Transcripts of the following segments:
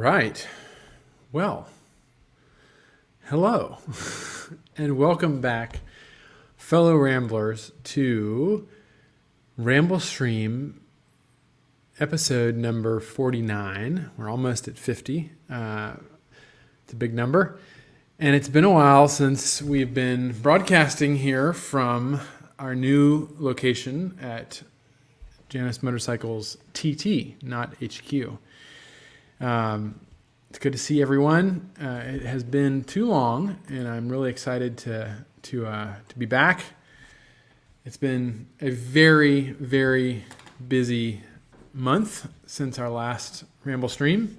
right. Well, hello and welcome back, fellow Ramblers, to Ramblestream episode number 49. We're almost at 50. It's a big number. And it's been a while since we've been broadcasting here from our new location at Janus Motorcycles TT, not HQ. It's good to see everyone. It has been too long, and I'm really excited to be back. It's been a very, very busy month since our last Ramble stream,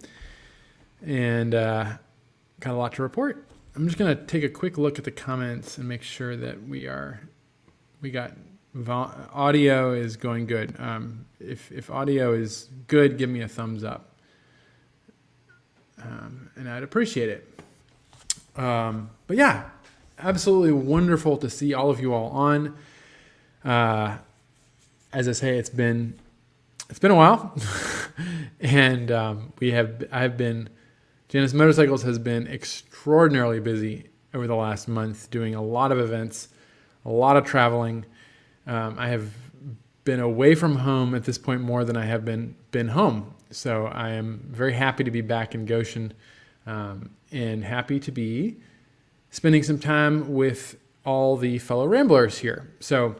and got a lot to report. I'm just going to take a quick look at the comments and make sure that we got audio is going good. If audio is good, give me a thumbs up. And I'd appreciate it. But yeah, absolutely wonderful to see all of you all on. As I say, it's been a while, and Janus Motorcycles has been extraordinarily busy over the last month, doing a lot of events, a lot of traveling. I have been away from home at this point more than I have been home. So I am very happy to be back in Goshen, and happy to be spending some time with all the fellow Ramblers here. So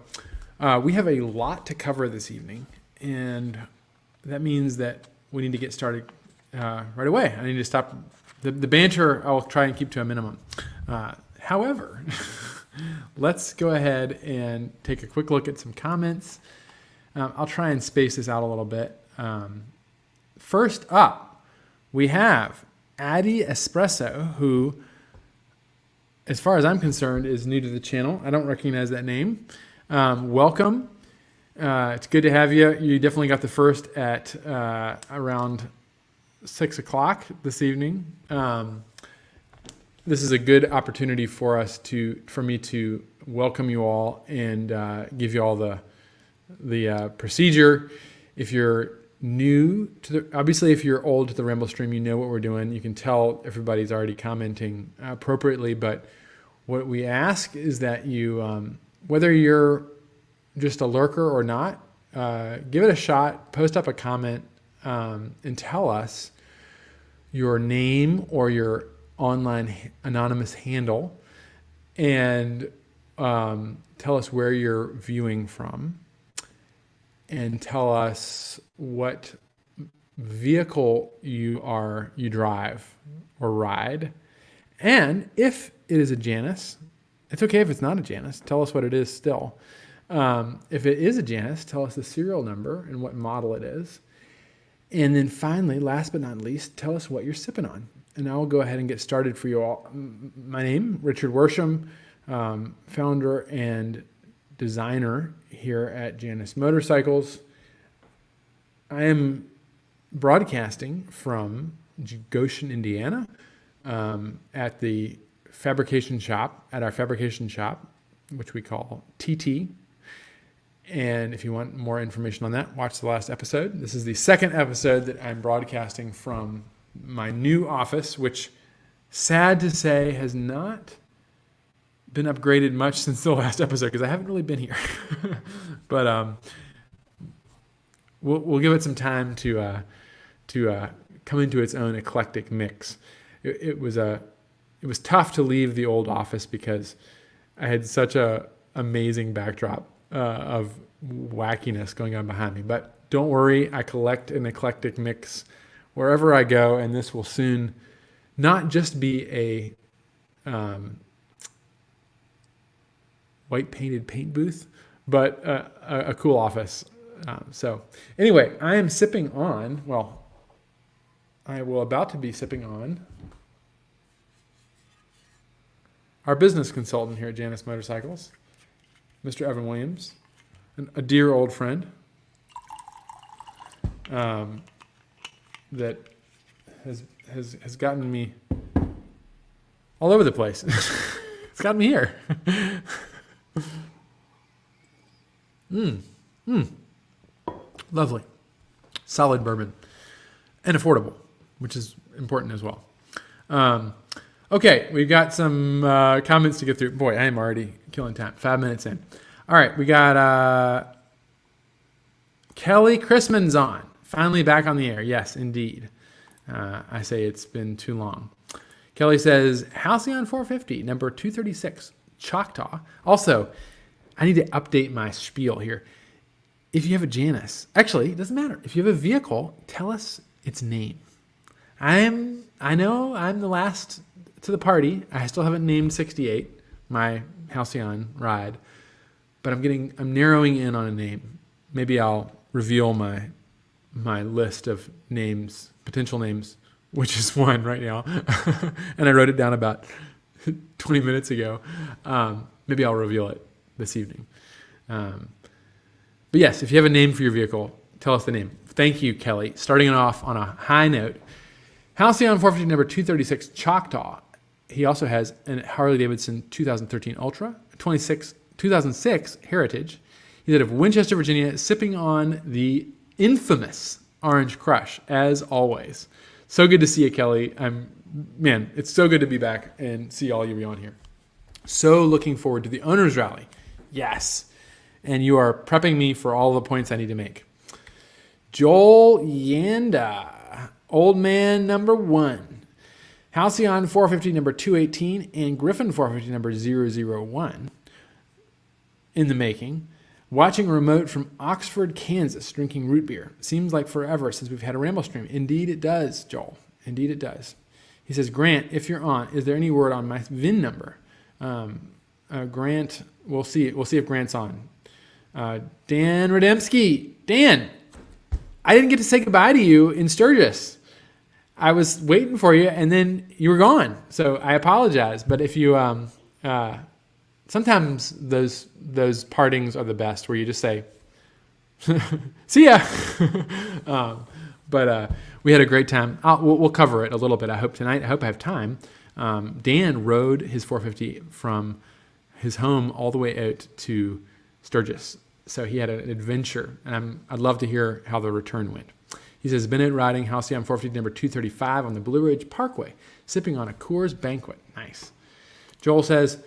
we have a lot to cover this evening, and that means that we need to get started right away. I need to stop the banter. I'll try and keep to a minimum. However, let's go ahead and take a quick look at some comments. I'll try and space this out a little bit. First up, we have Addy Espresso, who, as far as I'm concerned, is new to the channel. I don't recognize that name. Welcome. It's good to have you. You definitely got the first at around 6 o'clock this evening. This is a good opportunity for me to welcome you all and give you all the procedure. If you're new to obviously if you're old to the Ramble stream, you know what we're doing. You can tell everybody's already commenting appropriately, but what we ask is that you, whether you're just a lurker or not, give it a shot, post up a comment, and tell us your name or your online anonymous handle, and tell us where you're viewing from, and tell us what vehicle you drive or ride. And if it is a Janus, it's okay if it's not a Janus. Tell us what it is still. If it is a Janus, tell us the serial number and what model it is. And then finally, last but not least, tell us what you're sipping on. And I will go ahead and get started for you all. My name, Richard Worsham, founder and designer here at Janus Motorcycles. I am broadcasting from Goshen, Indiana, at our fabrication shop, which we call TT. And if you want more information on that, watch the last episode. This is the second episode that I'm broadcasting from my new office, which, sad to say, has not been upgraded much since the last episode because I haven't really been here. But we'll give it some time to come into its own eclectic mix. It was tough to leave the old office because I had such a amazing backdrop of wackiness going on behind me. But don't worry, I collect an eclectic mix wherever I go, and this will soon not just be a white painted paint booth, but a cool office. So anyway, I am sipping on, I will about to be sipping on our business consultant here at Janus Motorcycles, Mr. Evan Williams, a dear old friend that has gotten me all over the place. It's gotten me here. Lovely. Solid bourbon. And affordable, which is important as well. Okay, we've got some comments to get through. Boy, I am already killing time. 5 minutes in. All right, we got Kelly Chrisman's on. Finally back on the air. Yes, indeed. I say it's been too long. Kelly says, Halcyon 450, number 236, Choctaw. Also, I need to update my spiel here. If you have a Janus, actually, it doesn't matter. If you have a vehicle, tell us its name. I know I'm the last to the party. I still haven't named 68, my Halcyon ride, but I'm narrowing in on a name. Maybe I'll reveal my list of names, potential names, which is one right now. And I wrote it down about 20 minutes ago. Maybe I'll reveal it this evening. But yes, if you have a name for your vehicle, tell us the name. Thank you, Kelly. Starting it off on a high note. Halcyon 450 number 236 Choctaw. He also has a Harley-Davidson 2013 Ultra, 2006 Heritage. He's out of Winchester, Virginia, sipping on the infamous Orange Crush, as always. So good to see you, Kelly. Man, it's so good to be back and see all you on here. So looking forward to the Owners Rally. Yes. And you are prepping me for all the points I need to make. Joel Yanda, old man number 1. Halcyon 450 number 218 and Griffin 450 number 001 in the making. Watching remote from Oxford, Kansas, drinking root beer. Seems like forever since we've had a Ramblestream. Indeed it does, Joel. Indeed it does. He says, Grant, if you're on, is there any word on my VIN number? Grant, we'll see if Grant's on. Dan Rademski. Dan, I didn't get to say goodbye to you in Sturgis. I was waiting for you, and then you were gone. So I apologize. But if you, sometimes those partings are the best, where you just say, "See ya." But we had a great time. We'll cover it a little bit. I hope tonight. I hope I have time. Dan rode his 450 from his home all the way out to Sturgis. So he had an adventure, and I'd love to hear how the return went. He says, been out riding Halcyon 450 number 235 on the Blue Ridge Parkway, sipping on a Coors Banquet. Nice. Joel says,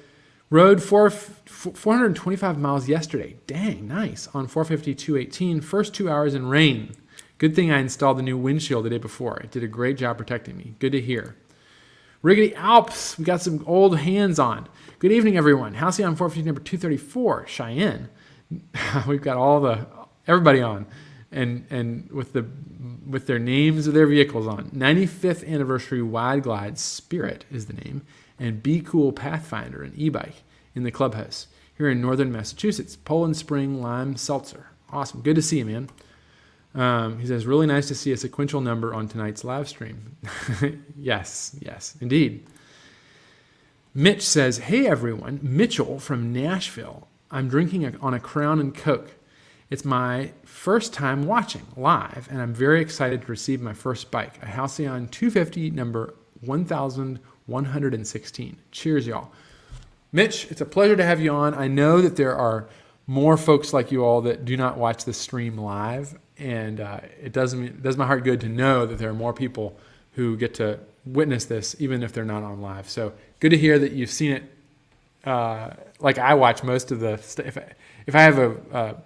rode 425 miles yesterday. Dang, nice. On 450 218, first 2 hours in rain. Good thing I installed the new windshield the day before. It did a great job protecting me. Good to hear. Riggedy Alps, we got some old hands on. Good evening, everyone. Halcyon 450 number 234, Cheyenne. We've got everybody on, and with their names of their vehicles on. 95th anniversary Wide Glide Spirit is the name, and Be Cool Pathfinder, an e-bike in the clubhouse here in northern Massachusetts. Poland Spring Lime Seltzer. Awesome. Good to see you, man. He says, really nice to see a sequential number on tonight's live stream. Yes, indeed. Mitch says, hey, everyone. Mitchell from Nashville. I'm drinking on a Crown and Coke. It's my first time watching live, and I'm very excited to receive my first bike, a Halcyon 250 number 1116. Cheers, y'all. Mitch, it's a pleasure to have you on. I know that there are more folks like you all that do not watch the stream live, and it does my heart good to know that there are more people who get to witness this, even if they're not on live. So good to hear that you've seen it. Like I watch most of the stuff. If I have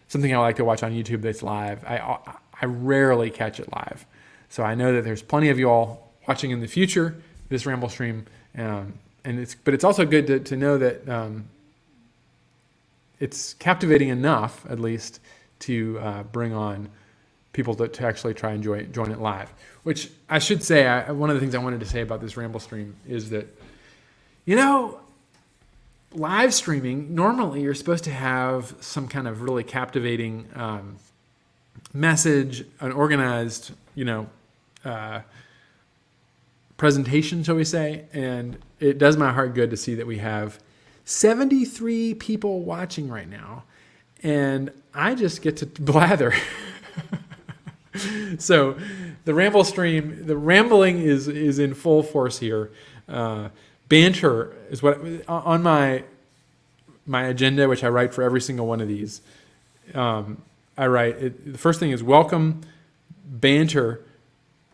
something I like to watch on YouTube that's live, I rarely catch it live. So I know that there's plenty of you all watching in the future this Ramblestream, but it's also good to know that it's captivating enough, at least, to bring on people to actually try and join it live. Which I should say, one of the things I wanted to say about this Ramblestream is that, live streaming, normally you're supposed to have some kind of really captivating message, an organized, presentation, shall we say. And it does my heart good to see that we have 73 people watching right now. And I just get to blather. So the Ramblestream, the rambling is in full force here. Banter is what on my agenda, which I write for every single one of these. I write the first thing is welcome, banter,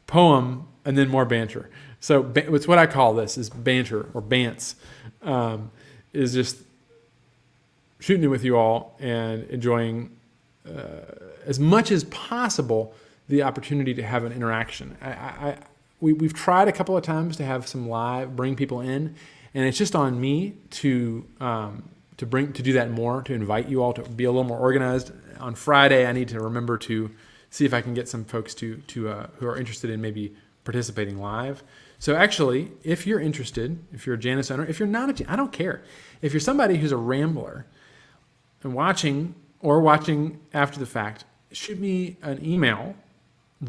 poem, and then more banter. So it's what I call this is banter or bants, is just shooting it with you all and enjoying as much as possible the opportunity to have an interaction. We've tried a couple of times to have some live, bring people in, and it's just on me to do that more, to invite you all to be a little more organized. On Friday, I need to remember to see if I can get some folks who are interested in maybe participating live. So actually, if you're interested, if you're a Janus owner, if you're not I don't care. If you're somebody who's a Rambler and watching after the fact, shoot me an email,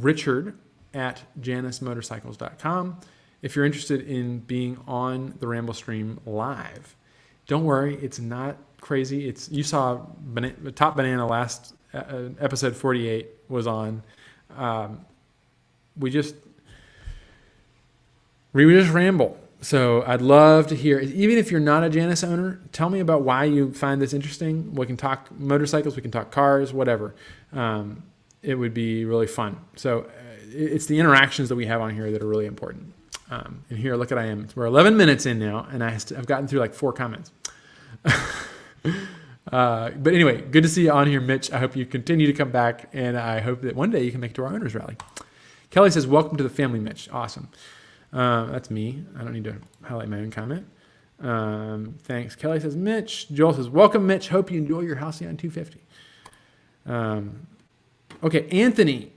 richard@janusmotorcycles.com, if you're interested in being on the Ramblestream live. Don't worry, it's not crazy. You saw Top Banana last episode 48 was on. We just ramble. So I'd love to hear, even if you're not a Janus owner, tell me about why you find this interesting. We can talk motorcycles, we can talk cars, whatever. It would be really fun. So it's the interactions that we have on here that are really important. And here, look at we're 11 minutes in now, and I've gotten through like 4 comments. But anyway, good to see you on here, Mitch. I hope you continue to come back, and I hope that one day you can make it to our owners rally. Kelly says, welcome to the family, Mitch. Awesome. That's me. I don't need to highlight my own comment. Thanks. Kelly says, Mitch. Joel says, welcome, Mitch. Hope you enjoy your Halcyon 250. Okay, Anthony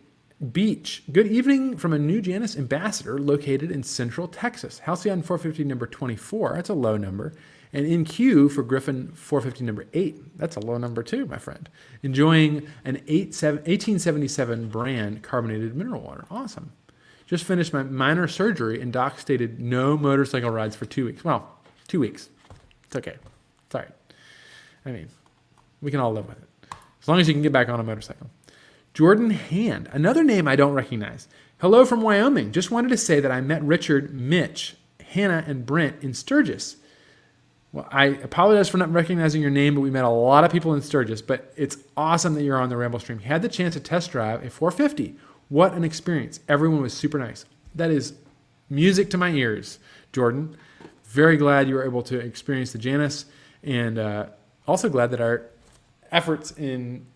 Beach. Good evening from a new Janus ambassador located in Central Texas. Halcyon 450 number 24. That's a low number. And in queue for Griffin 450 number 8. That's a low number too, my friend. Enjoying an 1877 brand carbonated mineral water. Awesome. Just finished my minor surgery, and doc stated no motorcycle rides for 2 weeks. Well, 2 weeks. It's okay. It's all right. I mean, we can all live with it. As long as you can get back on a motorcycle. Jordan Hand, another name I don't recognize. Hello from Wyoming. Just wanted to say that I met Richard, Mitch, Hannah, and Brent in Sturgis. Well, I apologize for not recognizing your name, but we met a lot of people in Sturgis, but it's awesome that you're on the Ramblestream. Had the chance to test drive a 450. What an experience. Everyone was super nice. That is music to my ears, Jordan. Very glad you were able to experience the Janus, and also glad that our efforts in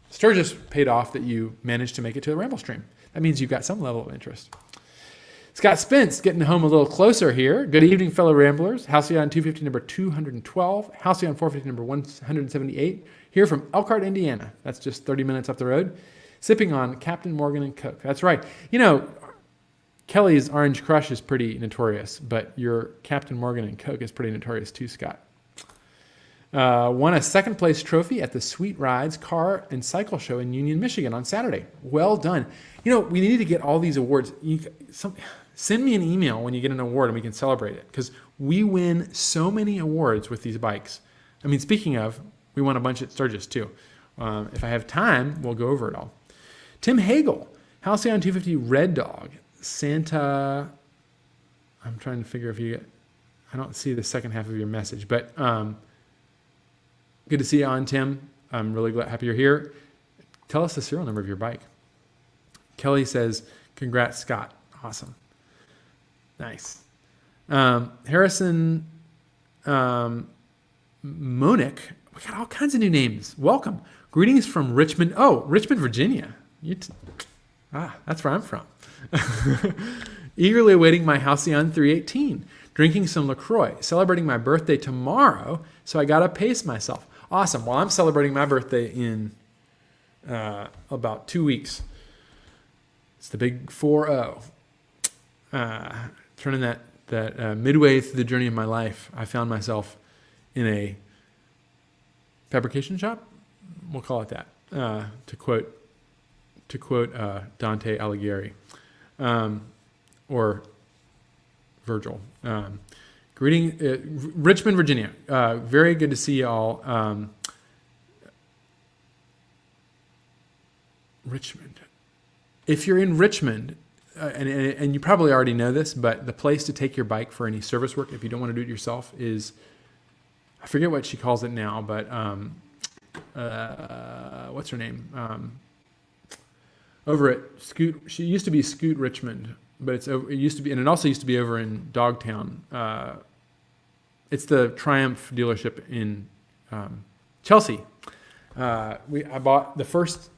Sturgis paid off, that you managed to make it to the Ramblestream. That means you've got some level of interest. Scott Spence, getting home a little closer here. Good evening, fellow Ramblers. Halcyon 250 number 212. Halcyon 450 number 178. Here from Elkhart, Indiana. That's just 30 minutes up the road. Sipping on Captain Morgan and Coke. That's right. You know, Kelly's Orange Crush is pretty notorious, but your Captain Morgan and Coke is pretty notorious too, Scott. Won a second place trophy at the Sweet Rides Car and Cycle Show in Union, Michigan on Saturday. Well done. You know, we need to get all these awards. Send me an email when you get an award and we can celebrate it, because we win so many awards with these bikes. I mean, speaking of, we won a bunch at Sturgis too. If I have time, we'll go over it all. Tim Hagel, Halcyon 250 Red Dog, Santa. I'm trying to figure I don't see the second half of your message, but good to see you on, Tim. I'm really happy you're here. Tell us the serial number of your bike. Kelly says, congrats, Scott. Awesome. Nice. Harrison Monick. We got all kinds of new names. Welcome. Greetings from Richmond. Oh, Richmond, Virginia. That's where I'm from. Eagerly awaiting my Halcyon 318. Drinking some LaCroix. Celebrating my birthday tomorrow, so I got to pace myself. Awesome. Well, I'm celebrating my birthday in about 2 weeks. It's the big 4-0. Turning that midway through the journey of my life, I found myself in a fabrication shop. We'll call it that. To quote Dante Alighieri, or Virgil. Richmond, Virginia. Very good to see you all. Richmond. If you're in Richmond, and you probably already know this, but the place to take your bike for any service work, if you don't want to do it yourself, is, I forget what she calls it now, but what's her name? over at Scoot. She used to be Scoot Richmond, but it's over. It used to be, and it also used to be over in Dogtown. It's the Triumph dealership in Chelsea. I bought the first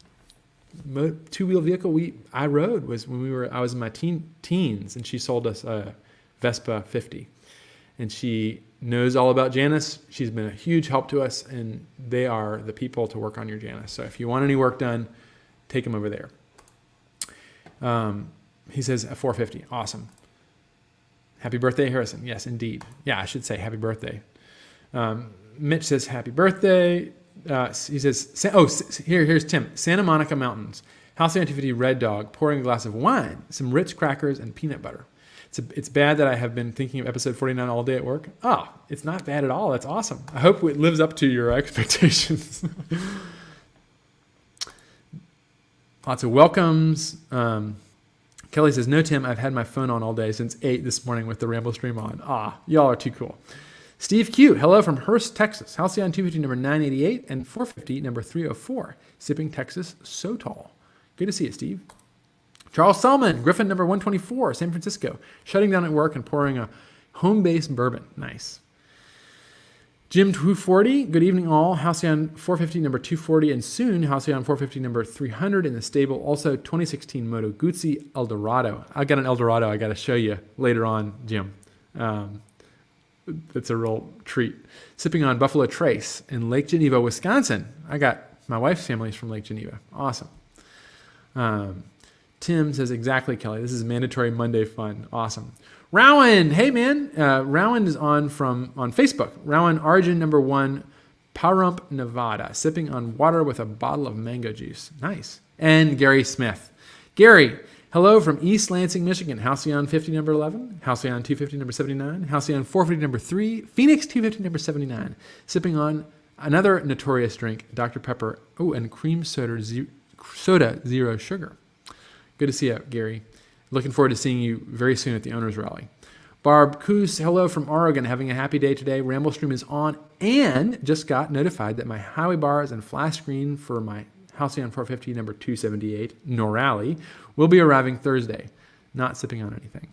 two-wheel vehicle I rode was when I was in my teens, and she sold us a Vespa 50, and she knows all about Janus. She's been a huge help to us, and they are the people to work on your Janus. So if you want any work done, take them over there. He says a 450. Awesome. Happy birthday, Harrison. Yes, indeed. Yeah, I should say happy birthday. Mitch says happy birthday. He says, here's Tim. Santa Monica Mountains. Halcyon 250 Red Dog, pouring a glass of wine, some Ritz crackers, and peanut butter. It's bad that I have been thinking of episode 49 all day at work. Oh, it's not bad at all. That's awesome. I hope it lives up to your expectations. Lots of welcomes. Kelly says, no, Tim, I've had my phone on all day since 8 this morning with the Ramblestream on. Y'all are too cool. Steve Q, hello from Hurst, Texas. Halcyon 250 number 988 and 450 number 304. Sipping Texas, so tall. Good to see you, Steve. Charles Selman, Griffin number 124, San Francisco. Shutting down at work and pouring a home-based bourbon. Nice. Jim 240, good evening all. Halcyon 450 number 240 and soon Halcyon 450 number 300 in the stable. Also 2016 Moto Guzzi Eldorado. I got an Eldorado I got to show you later on, Jim. It's a real treat. Sipping on Buffalo Trace in Lake Geneva, Wisconsin. I got my wife's family's from Lake Geneva. Awesome. Tim says, exactly, Kelly. This is mandatory Monday fun. Awesome. Rowan, hey man. Rowan is on Facebook. Rowan Arjun number 1, Pahrump, Nevada. Sipping on water with a bottle of mango juice. Nice. And Gary Smith. Gary, hello from East Lansing, Michigan. Halcyon 50 number 11, Halcyon 250 number 79, Halcyon 450 number 3, Phoenix 250 number 79. Sipping on another notorious drink, Dr. Pepper. Oh, and cream soda, zero sugar. Good to see you, Gary. Looking forward to seeing you very soon at the Owners Rally. Barb Coos, hello from Oregon. Having a happy day today. Ramblestream is on and just got notified that my highway bars and flash screen for my Halcyon 450 number 278 Norali will be arriving Thursday. Not sipping on anything.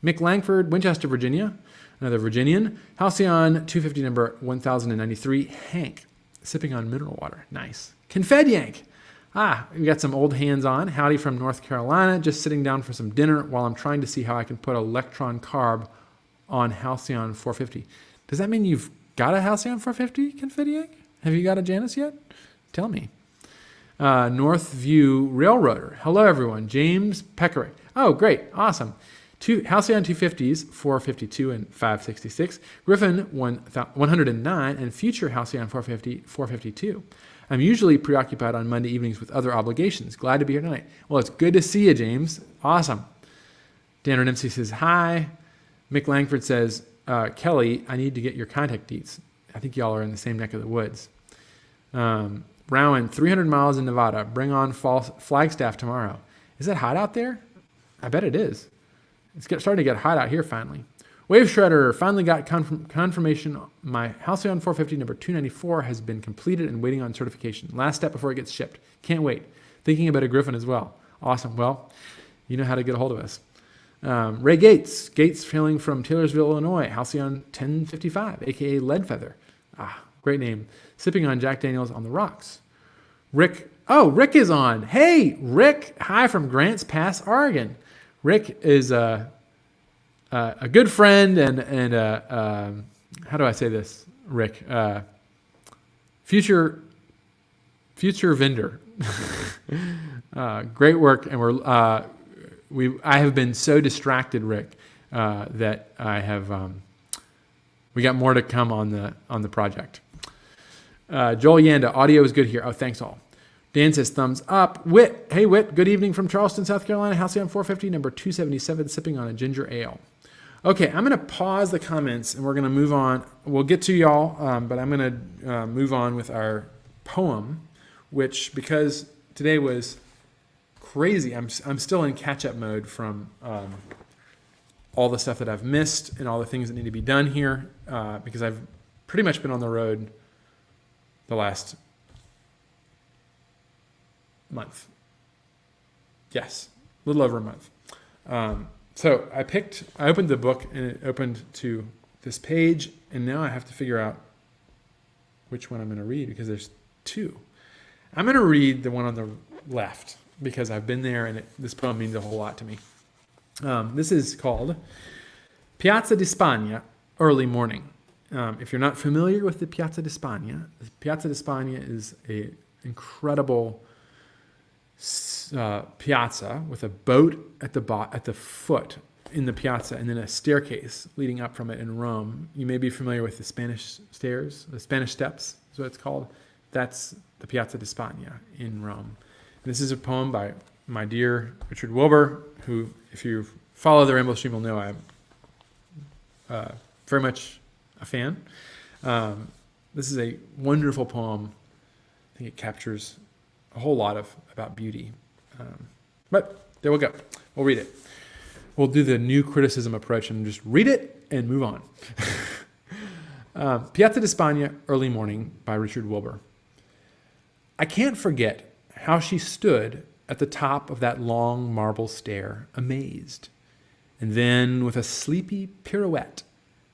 Mick Langford, Winchester, Virginia. Another Virginian. Halcyon 250 number 1093 Hank. Sipping on mineral water. Nice. Confed Yank. We got some old hands on. Howdy from North Carolina. Just sitting down for some dinner while I'm trying to see how I can put electron carb on Halcyon 450. Does that mean you've got a Halcyon 450, Confed Yank? Have you got a Janus yet? Tell me. Northview Railroader. Hello, everyone. James Peckerick. Oh, great. Awesome. Halcyon 250s, 452 and 566. Griffin 109 and future Halcyon 450, 452. I'm usually preoccupied on Monday evenings with other obligations. Glad to be here tonight. Well, it's good to see you, James. Awesome. Dan Dempsey says, hi. Mick Langford says, Kelly, I need to get your contact deets. I think y'all are in the same neck of the woods. Rowan, 300 miles in Nevada. Bring on Flagstaff tomorrow. Is it hot out there? I bet it is. It's starting to get hot out here finally. Wave Shredder finally got confirmation. My Halcyon 450 number 294 has been completed and waiting on certification. Last step before it gets shipped. Can't wait. Thinking about a Griffin as well. Awesome. Well, you know how to get a hold of us. Ray Gates. Gates hailing from Taylorsville, Illinois. Halcyon 1055, a.k.a. Leadfeather. Great name. Sipping on Jack Daniels on the rocks. Rick. Oh, Rick is on. Hey, Rick. Hi from Grants Pass, Oregon. Rick is a good friend and how do I say this, Rick? Future vendor. Great work, and I have been so distracted, Rick, that I have we got more to come on the project. Joel Yanda, audio is good here. Oh, thanks all. Dan says thumbs up. Whit, hey Whit, good evening from Charleston, South Carolina. Halcyon 450 number 277, sipping on a ginger ale. Okay, I'm going to pause the comments and we're going to move on. We'll get to y'all, but I'm going to move on with our poem, which, because today was crazy, I'm still in catch-up mode from all the stuff that I've missed and all the things that need to be done here, because I've pretty much been on the road the last month. Yes, a little over a month. So I opened the book and it opened to this page, and now I have to figure out which one I'm going to read because there's two. I'm going to read the one on the left because I've been there and this poem means a whole lot to me. This is called Piazza di Spagna, Early Morning. If you're not familiar with the Piazza di Spagna is an incredible piazza with a boat at the foot in the piazza and then a staircase leading up from it in Rome. You may be familiar with the Spanish stairs, the Spanish steps is what it's called. That's the Piazza di Spagna in Rome. This is a poem by my dear Richard Wilbur, who, if you follow the Ramblestream, will know I'm very much a fan. This is a wonderful poem. I think it captures a whole lot about beauty. But there we go. We'll read it. We'll do the new criticism approach and just read it and move on. Piazza di Spagna, Early Morning by Richard Wilbur. I can't forget how she stood at the top of that long marble stair, amazed, and then with a sleepy pirouette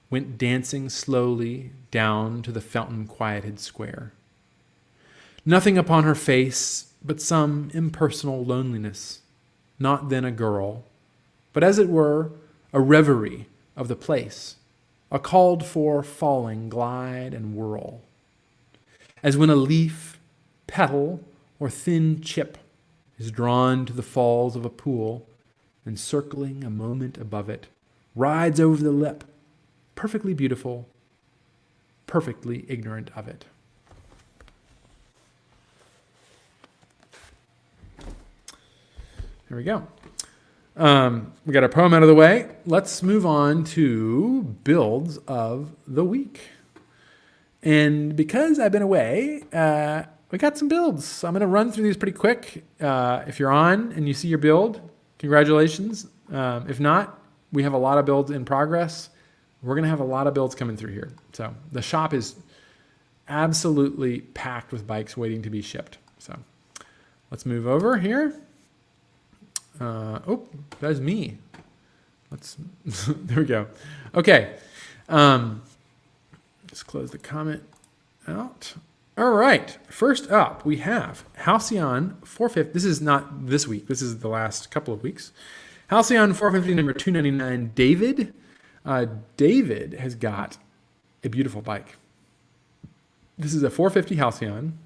went dancing slowly down to the fountain-quieted square. Nothing upon her face but some impersonal loneliness, not then a girl, but as it were, a reverie of the place, a called-for falling glide and whirl. As when a leaf, petal, or thin chip is drawn to the falls of a pool and circling a moment above it, rides over the lip, perfectly beautiful, perfectly ignorant of it. Here we go. We got our poem out of the way. Let's move on to builds of the week. And because I've been away, we got some builds. So I'm going to run through these pretty quick. If you're on and you see your build, congratulations. If not, we have a lot of builds in progress. We're going to have a lot of builds coming through here. So the shop is absolutely packed with bikes waiting to be shipped. So let's move over here. Oh, that's me. There we go. Okay. Just close the comment out. All right. First up, we have Halcyon 450. This is not this week. This is the last couple of weeks. Halcyon 450 number 299, David. David has got a beautiful bike. This is a 450 Halcyon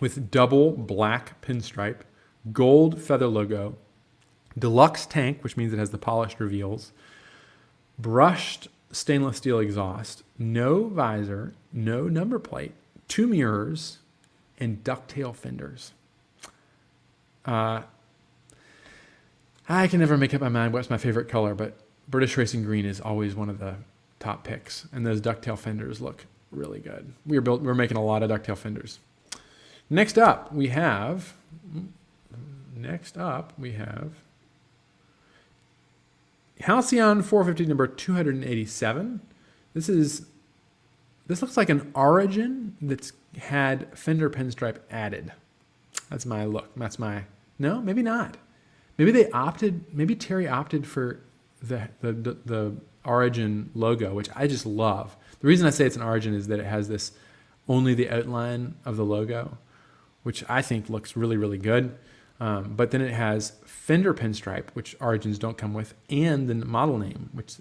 with double black pinstripe, gold feather logo, deluxe tank, which means it has the polished reveals, brushed stainless steel exhaust, no visor, no number plate, 2 mirrors, and ducktail fenders. I can never make up my mind what's my favorite color, but British Racing Green is always one of the top picks, and those ducktail fenders look really good. We're making a lot of ducktail fenders. Next up, we have Halcyon 450 number 287. This looks like an Origin that's had fender pinstripe added. That's my look. No, maybe not. Maybe Terry opted for the Origin logo, which I just love. The reason I say it's an Origin is that it has only the outline of the logo, which I think looks really, really good. But then it has fender pinstripe, which Origins don't come with, and the model name, which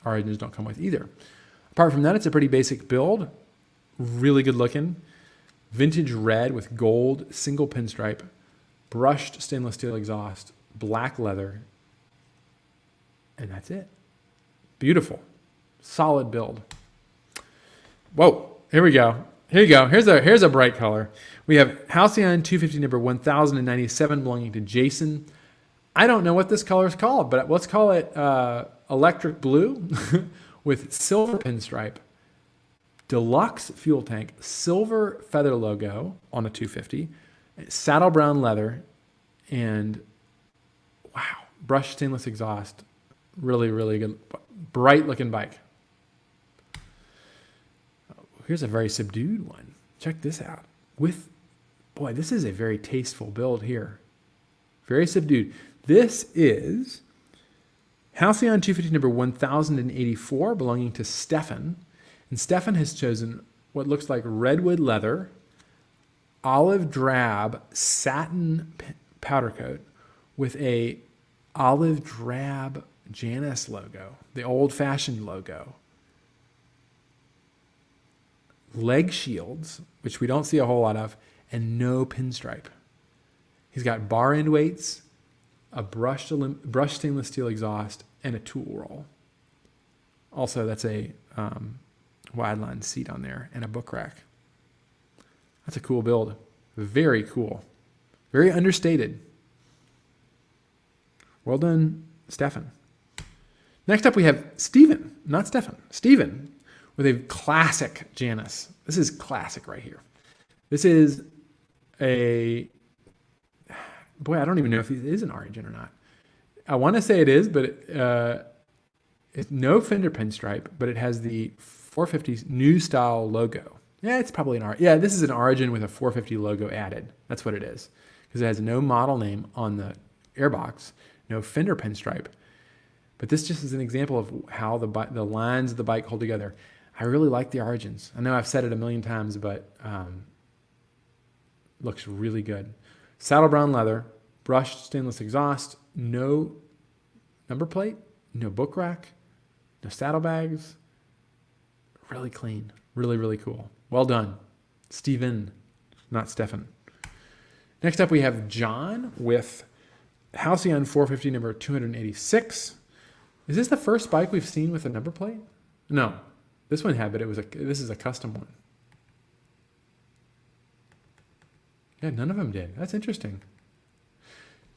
Origins don't come with either. Apart from that, it's a pretty basic build, really good looking, vintage red with gold single pinstripe, brushed stainless steel exhaust, black leather, and that's it. Beautiful, solid build. Whoa, here we go. Here you go. Here's a bright color. We have Halcyon 250 number 1097 belonging to Jason. I don't know what this color is called, but let's call it electric blue with silver pinstripe, deluxe fuel tank, silver feather logo on a 250, saddle brown leather, and wow, brushed stainless exhaust. Really, really good, bright looking bike. Here's a very subdued one. Check this out. This is a very tasteful build here. very subdued. This is Halcyon 250 number 1084, belonging to Stefan. And Stefan has chosen what looks like redwood leather, olive drab satin powder coat with a olive drab Janus logo, the old-fashioned logo. Leg shields, which we don't see a whole lot of, and no pinstripe. He's got bar end weights, a brushed stainless steel exhaust, and a tool roll. Also, that's a wide line seat on there and a book rack. That's a cool build. Very cool. Very understated. Well done, Stefan. Next up, we have Steven, not Stefan. Steven with a classic Janus. This is classic right here. This is a, boy, I don't even know if it is an origin or not. I want to say it is, but it's no fender pinstripe, but it has the 450 new style logo. Yeah, it's probably an origin. Yeah, this is an origin with a 450 logo added. That's what it is. Because it has no model name on the airbox, no fender pinstripe. But this just is an example of how the lines of the bike hold together. I really like the origins. I know I've said it a million times, but looks really good. Saddle brown leather, brushed stainless exhaust, no number plate, no book rack, no saddlebags. Really clean. Really, really cool. Well done. Steven, not Stefan. Next up, we have John with Halcyon 450 number 286. Is this the first bike we've seen with a number plate? No. This one had, but this is a custom one. Yeah, none of them did. That's interesting.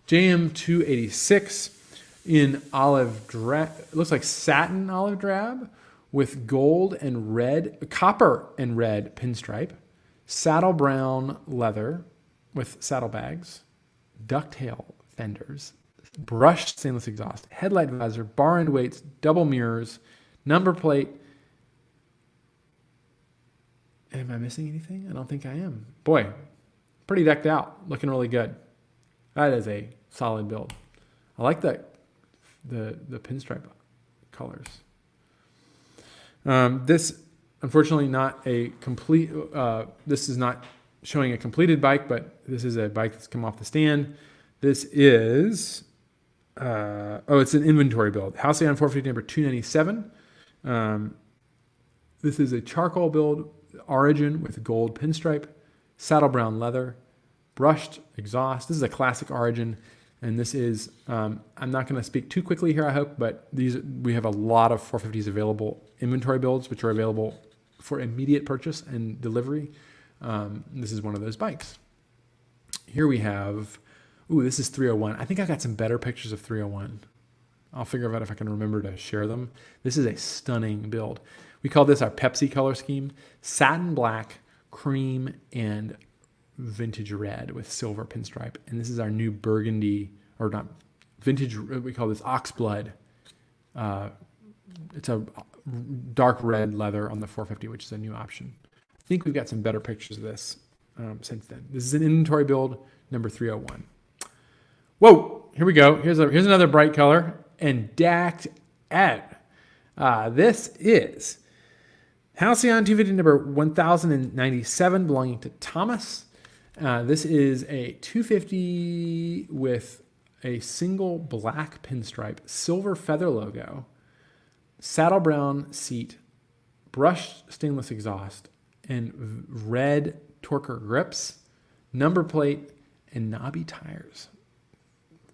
JM 286 in olive drab. It looks like satin olive drab with gold and red, copper and red pinstripe, saddle brown leather with saddlebags, ducktail fenders, brushed stainless exhaust, headlight visor, bar end weights, double mirrors, number plate. Am I missing anything? I don't think I am. Boy, pretty decked out, looking really good. That is a solid build. I like the pinstripe colors. This, unfortunately, not a complete. This is not showing a completed bike, but this is a bike that's come off the stand. This is, it's an inventory build. Halcyon 450 number 297. This is a charcoal build, origin with gold pinstripe, saddle brown leather, brushed exhaust. This is a classic origin. And this is, I'm not going to speak too quickly here, I hope, but we have a lot of 450s available, inventory builds, which are available for immediate purchase and delivery. This is one of those bikes. Here we have, this is 301. I think I got some better pictures of 301. I'll figure out if I can remember to share them. This is a stunning build. We call this our Pepsi color scheme. Satin black, cream, and vintage red with silver pinstripe. And this is our new burgundy, or not vintage, we call this oxblood. It's a dark red leather on the 450, which is a new option. I think we've got some better pictures of this since then. This is an inventory build, number 301. Whoa, here we go. Here's another bright color and decked out. This is Halcyon 250 number 1097, belonging to Thomas. This is a 250 with a single black pinstripe, silver feather logo, saddle brown seat, brushed stainless exhaust, and red Torker grips, number plate, and knobby tires.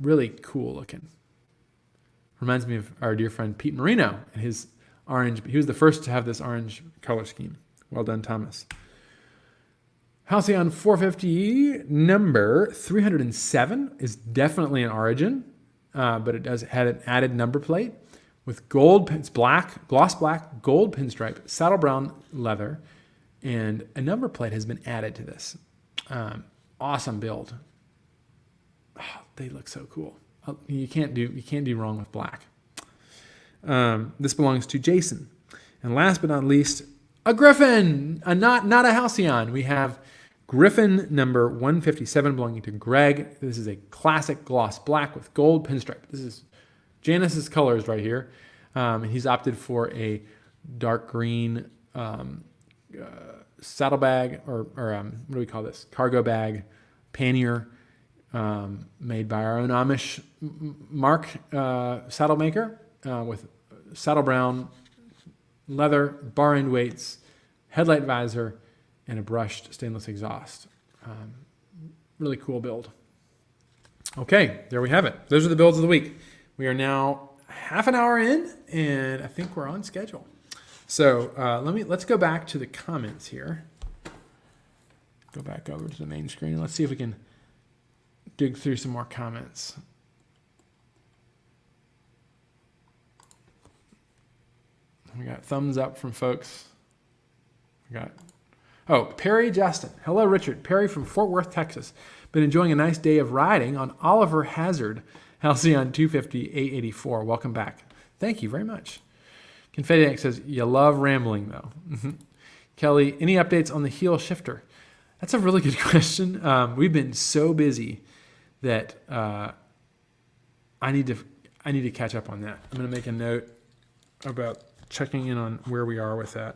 Really cool looking. Reminds me of our dear friend Pete Marino and his orange. He was the first to have this orange color scheme. Well done, Thomas. Halcyon 450 number 307 is definitely an origin, but it does have an added number plate with gold. It's black, gloss black, gold pinstripe, saddle brown leather, and a number plate has been added to this. Awesome build. Oh, they look so cool. You can't do wrong with black. This belongs to Jason, and last but not least, a Griffin, not a Halcyon. We have Griffin number 157 belonging to Greg. This is a classic gloss black with gold pinstripe. This is Janus's colors right here. And he's opted for a dark green saddlebag or what do we call this? Cargo bag, pannier, made by our own Amish Mark saddle maker with saddle brown leather, bar end weights, headlight visor, and a brushed stainless exhaust. Really cool build. Okay, there we have it. Those are the builds of the week. We are now half an hour in, and I think we're on schedule. So let's go back to the comments here. Go back over to the main screen, and let's see if we can dig through some more comments. We got thumbs up from folks. Perry Justin. Hello, Richard. Perry from Fort Worth, Texas. Been enjoying a nice day of riding on Oliver Hazard Halcyon 250 884. Welcome back. Thank you very much. Confetti Neck says, you love rambling, though. Kelly, any updates on the heel shifter? That's a really good question. We've been so busy that I need to catch up on that. I'm going to make a note about checking in on where we are with that.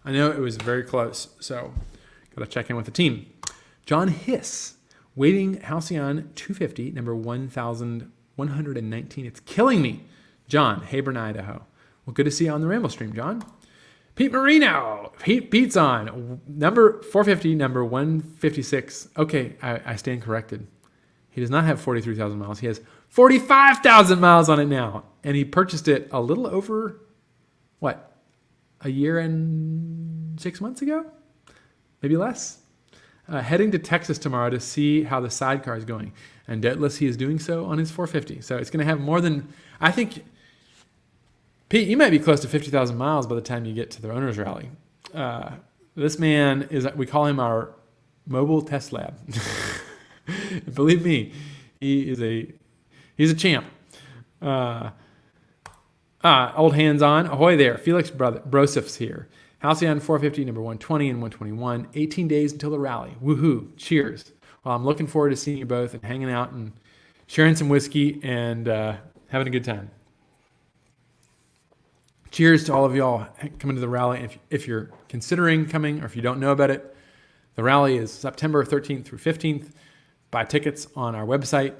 I know it was very close, so got to check in with the team. John Hiss, waiting Halcyon 250, number 1119. It's killing me. John, Hayburn, Idaho. Well, good to see you on the Ramblestream, John. Pete Marino. Pete's on. Number 450, number 156. Okay, I stand corrected. He does not have 43,000 miles. He has 45,000 miles on it now. And he purchased it a little over, a year and 6 months ago? Maybe less. Heading to Texas tomorrow to see how the sidecar is going. And doubtless he is doing so on his 450. So it's going to have more than, I think, Pete, you might be close to 50,000 miles by the time you get to the owner's rally. This man is, we call him our mobile test lab. Believe me, he's a champ. Old hands on. Ahoy there. Felix Brosif's here. Halcyon 450, number 120 and 121. 18 days until the rally. Woohoo. Cheers. Well, I'm looking forward to seeing you both and hanging out and sharing some whiskey and having a good time. Cheers to all of y'all coming to the rally. If you're considering coming or if you don't know about it, the rally is September 13th through 15th. Buy tickets on our website.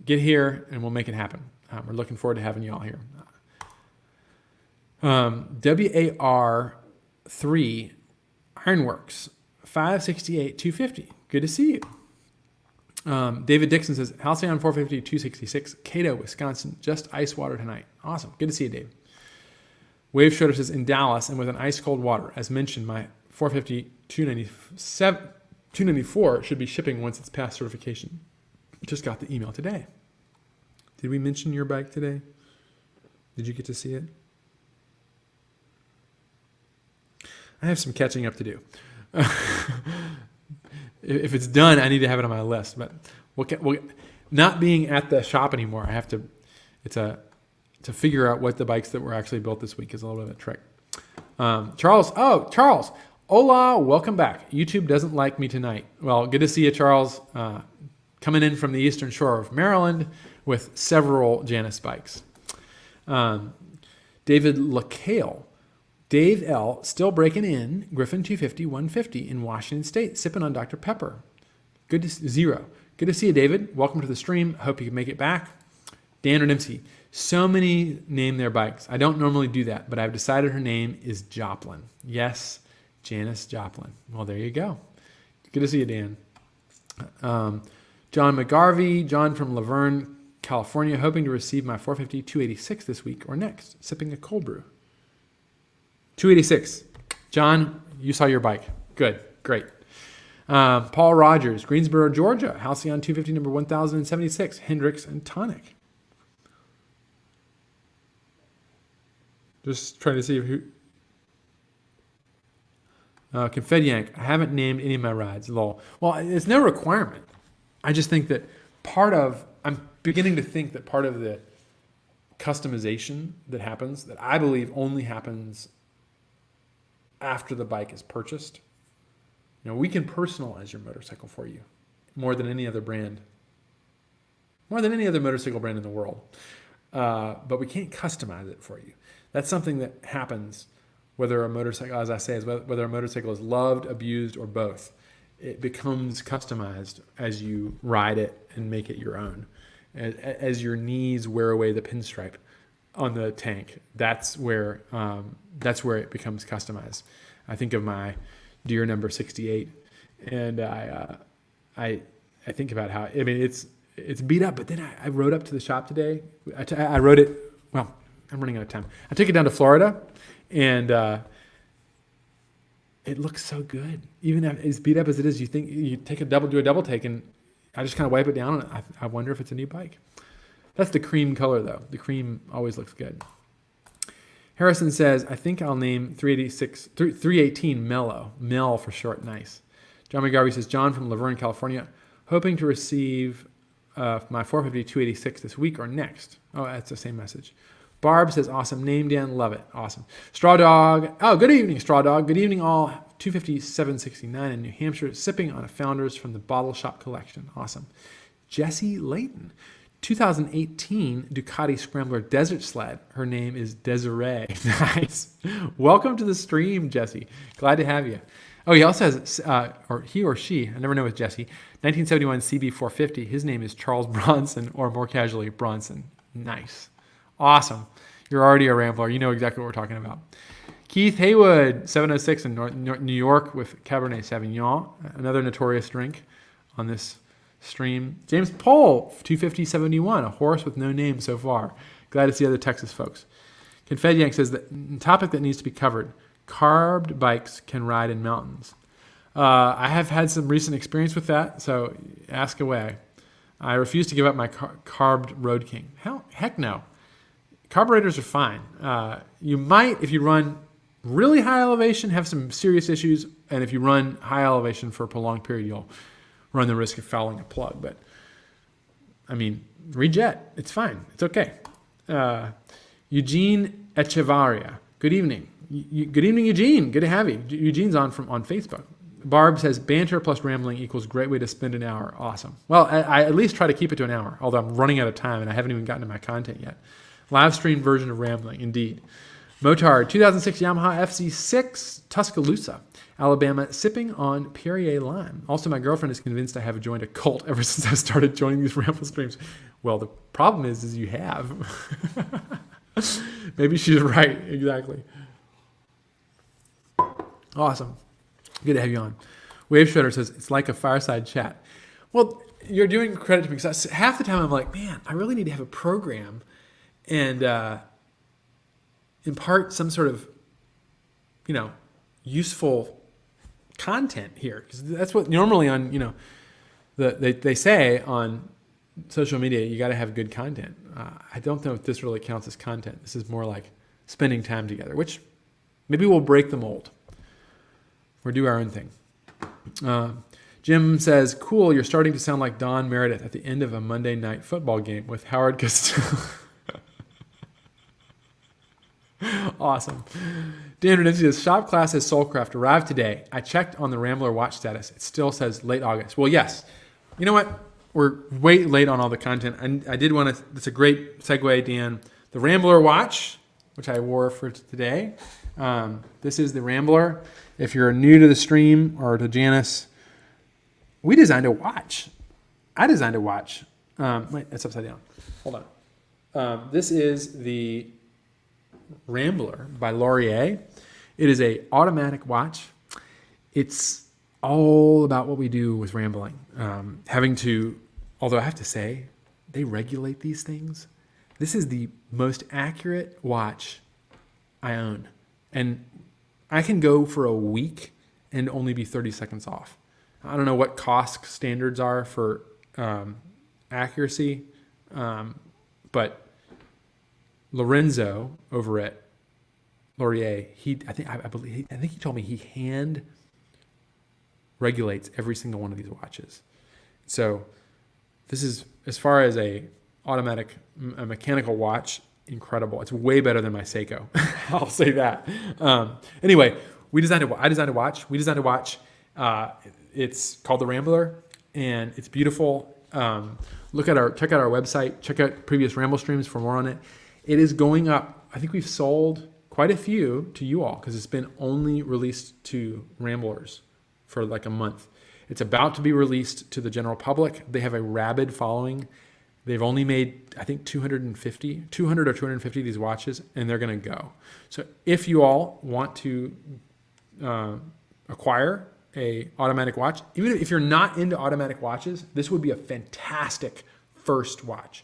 Get here and we'll make it happen. We're looking forward to having you all here. WAR3 Ironworks 568 250. Good to see you. David Dixon says Halcyon 450 266 Cato, Wisconsin. Just ice water tonight. Awesome. Good to see you, Dave. Wave Schroeder says in Dallas and with an ice cold water. As mentioned, my 450 294 should be shipping once it's past certification. Just got the email today. Did we mention your bike today? Did you get to see it? I have some catching up to do. If it's done, I need to have it on my list. But we'll, not being at the shop anymore, I have to. To figure out what the bikes that were actually built this week is a little bit of a trick. Charles. Hola, welcome back. YouTube doesn't like me tonight. Well, good to see you, Charles. Coming in from the eastern shore of Maryland with several Janus bikes. David LaCale. Dave L. still breaking in Griffin 250 150 in Washington State, sipping on Dr. Pepper. Good to see you, David. Welcome to the stream. Hope you can make it back. Dan Radimski. So many name their bikes. I don't normally do that, but I've decided her name is Joplin. Yes, Janus Joplin. Well, there you go. Good to see you, Dan. John McGarvey. John from Laverne, California, hoping to receive my 450 286 this week or next, sipping a cold brew. 286. John, you saw your bike. Good. Great. Paul Rogers, Greensboro, Georgia. Halcyon 250 number 1076. Hendrix and Tonic. Just trying to see who. Confetti Yank. I haven't named any of my rides. Lol. Well, it's no requirement. I just think that I'm beginning to think that part of the customization that happens that I believe only happens after the bike is purchased. We can personalize your motorcycle for you more than any other brand, more than any other motorcycle brand in the world. But we can't customize it for you. That's something that happens whether a motorcycle, as I say, whether a motorcycle is loved, abused, or both. It becomes customized as you ride it and make it your own. As your knees wear away the pinstripe on the tank, that's where it becomes customized. I think of my Deer number 68, and I think about how it's beat up. But then I rode up to the shop today. I rode it. Well, I'm running out of time. I took it down to Florida, and it looks so good. Even as beat up as it is, you think you do a double take, and I just kind of wipe it down, and I wonder if it's a new bike. That's the cream color, though. The cream always looks good. Harrison says, I think I'll name 318 Mellow. Mel for short. Nice. John McGarvey says, John from Laverne, California, hoping to receive my 450 286 this week or next. Oh, that's the same message. Barb says, awesome name, Dan. Love it. Awesome. Straw Dog. Oh, good evening, Straw Dog. Good evening, all. 250 769 in New Hampshire, sipping on a Founders from the Bottle Shop collection. Awesome. Jesse Layton. 2018 Ducati Scrambler Desert Sled. Her name is Desiree. Nice. Welcome to the stream, Jesse. Glad to have you. Oh, he also has, or he or she, I never know with Jesse, 1971 CB450. His name is Charles Bronson, or more casually, Bronson. Nice. Awesome. You're already a Rambler. You know exactly what we're talking about. Keith Haywood, 706 in New York with Cabernet Sauvignon, another notorious drink on this stream. James Pohl, 250-71, a horse with no name so far. Glad to see other Texas folks. Confed Yank says, the topic that needs to be covered, carbed bikes can ride in mountains. I have had some recent experience with that, so ask away. I refuse to give up my carbed Road King. Heck no. Carburetors are fine. You might, if you run really high elevation, have some serious issues, and if you run high elevation for a prolonged period, you'll run the risk of fouling a plug. But, rejet. It's fine. It's okay. Eugene Echevarria. Good evening. Good evening, Eugene. Good to have you. Eugene's on Facebook. Barb says, banter plus rambling equals great way to spend an hour. Awesome. Well, I at least try to keep it to an hour, although I'm running out of time and I haven't even gotten to my content yet. Live stream version of rambling, indeed. Motard, 2006 Yamaha FZ6 Tuscaloosa, Alabama, sipping on Perrier Lime. Also, my girlfriend is convinced I have joined a cult ever since I started joining these ramble streams. Well, the problem is you have. Maybe she's right. Exactly. Awesome. Good to have you on. Wave Shredder says, it's like a fireside chat. Well, you're doing credit to me, because half the time I'm like, man, I really need to have a program and impart some sort of, useful content here. Because that's what normally on, they say on social media, you got to have good content. I don't know if this really counts as content. This is more like spending time together, which maybe we'll break the mold. Or do our own thing. Jim says, cool, you're starting to sound like Don Meredith at the end of a Monday night football game with Howard Costello. Awesome. Dan Renizzi says, shop class as Soulcraft arrived today. I checked on the Rambler watch status. It still says late August. Well, yes. You know what? We're way late on all the content. I did want to, that's a great segue, Dan. The Rambler watch, which I wore for today. This is the Rambler. If you're new to the stream or to Janus, we designed a watch. I designed a watch. Wait, it's upside down. Hold on. This is the Rambler by Laurier. It is a automatic watch. It's all about what we do with rambling. Although I have to say, they regulate these things. This is the most accurate watch I own. And I can go for a week and only be 30 seconds off. I don't know what cost standards are for accuracy, but Lorenzo over at Laurier, I think he told me he hand regulates every single one of these watches. So this is, as far as a mechanical watch, incredible. It's way better than my Seiko. I'll say that. Anyway, I designed a watch. We designed a watch. It's called the Rambler, and it's beautiful. Check out our website. Check out previous Ramblestreams for more on it. It is going up. I think we've sold quite a few to you all because it's been only released to Ramblers for like a month. It's about to be released to the general public. They have a rabid following. They've only made, I think, 200 or 250 of these watches, and they're going to go. So if you all want to acquire a automatic watch, even if you're not into automatic watches, this would be a fantastic first watch.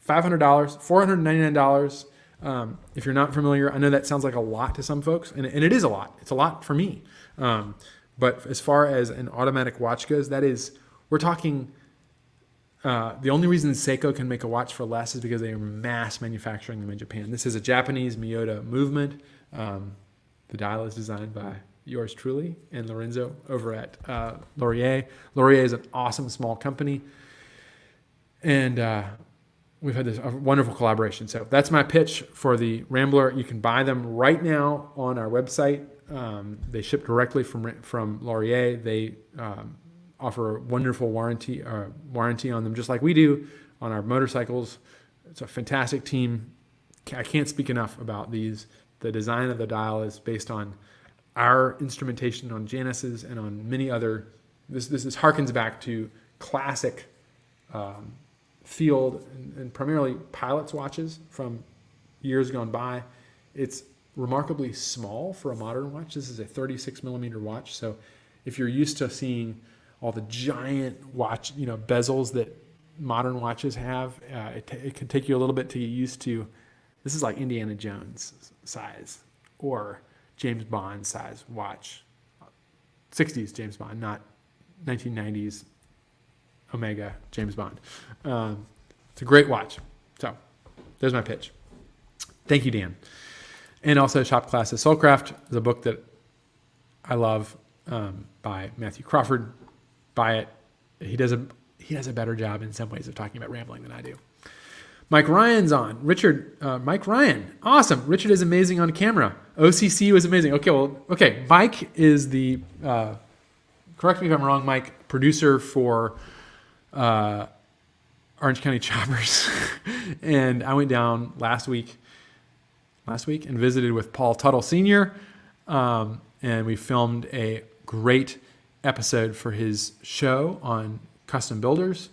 $500, $499. If you're not familiar, I know that sounds like a lot to some folks, and it is a lot. It's a lot for me. But as far as an automatic watch goes, we're talking, the only reason Seiko can make a watch for less is because they are mass manufacturing them in Japan. This is a Japanese Miyota movement. The dial is designed by yours truly and Lorenzo over at Laurier. Laurier is an awesome small company, and we've had this wonderful collaboration. So that's my pitch for the Rambler. You can buy them right now on our website. They ship directly from Laurier. They offer a wonderful warranty on them, just like we do on our motorcycles. It's a fantastic team. I can't speak enough about these. The design of the dial is based on our instrumentation on Janus's and on many other. This harkens back to classic field and primarily pilots' watches from years gone by. It's remarkably small for a modern watch. This is a 36 millimeter watch. So if you're used to seeing all the giant watch, bezels that modern watches have, it can take you a little bit to get used to. This is like Indiana Jones size or James Bond size watch. 60s James Bond, not 1990s Omega James Bond. It's a great watch. So there's my pitch. Thank you, Dan. And also Shop Classes. Soulcraft is a book that I love by Matthew Crawford. Buy it. He does a better job in some ways of talking about rambling than I do. Mike Ryan's on. Mike Ryan. Awesome. Richard is amazing on camera. OCC was amazing. Okay. Mike is the, correct me if I'm wrong, Mike, producer for Orange County Choppers. And I went down last week and visited with Paul Tuttle Sr. And we filmed a great episode for his show on custom builders.